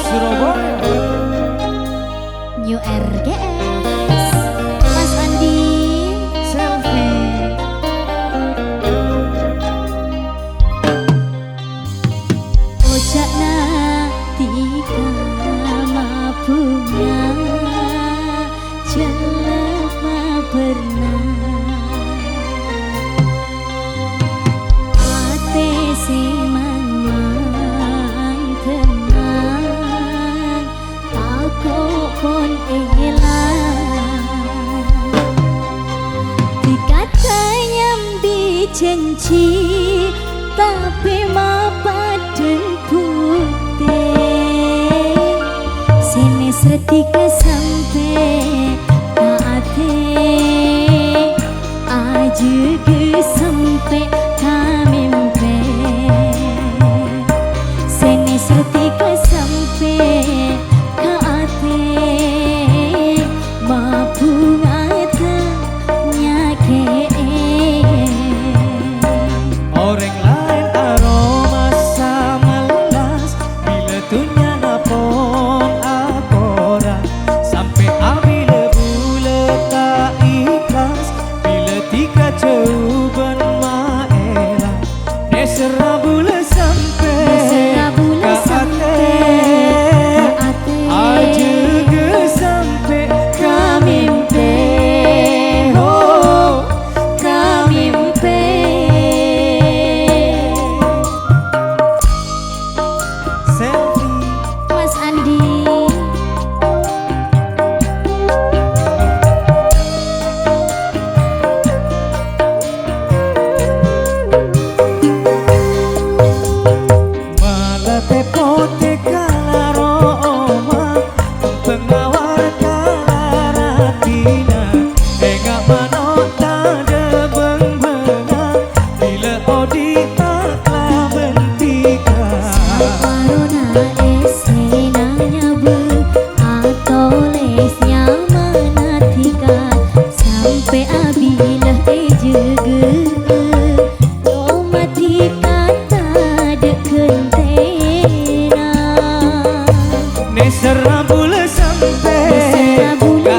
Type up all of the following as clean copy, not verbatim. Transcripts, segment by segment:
Surabaya. New RGS Mas Andi Selfie. Ojakna tiga mabunga jelema pernah ate semang tenang aku pun elang dikata nyambi janji tapi mapaden putih sini setika sampai ate aja ke sampai kamimpe sini setika sampai ate mabungata nyake Orang lain aroma samelas bila tunya napon akora sampai abile bule tak ikhlas bila tiga coban maela nesera bule sampai aja ke sampai kamimpe oh kamimpe. Selfie. Mas Andi Malah tepote kalaroma pengawar kalaratina enggak manota debeng-benga bila odita klabentika Corona esena nyabu atau lesnya menatikan sampai abilah ejege lo mati kata dekentena nesera bule sampai ka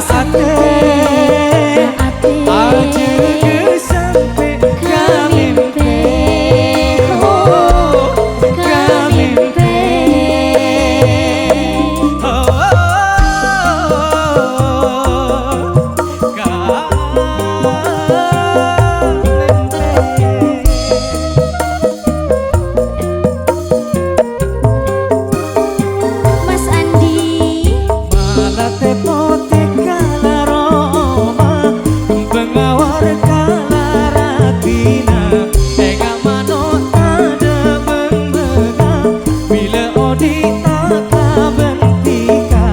ate aja ke sampai kamimpe oh kamimpe oh Mas Andi malah tepote kalaroma pengawar kalaratina enggak manota debeng-benga bila odita kabentika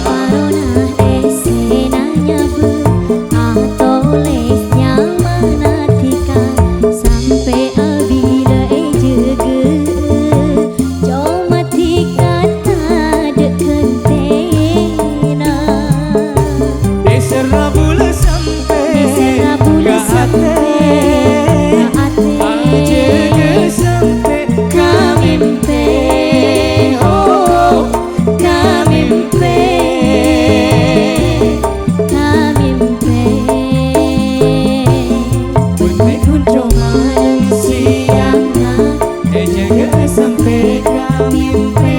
Corona esena nyabu atau lesnya menatikan sampai abila ejege jauh mati kata dekentena nesera bule sampai ka ate aja ke sampai kamimpe oh kamimpe Bunyi kunco manusiana jaga sampai kamimpe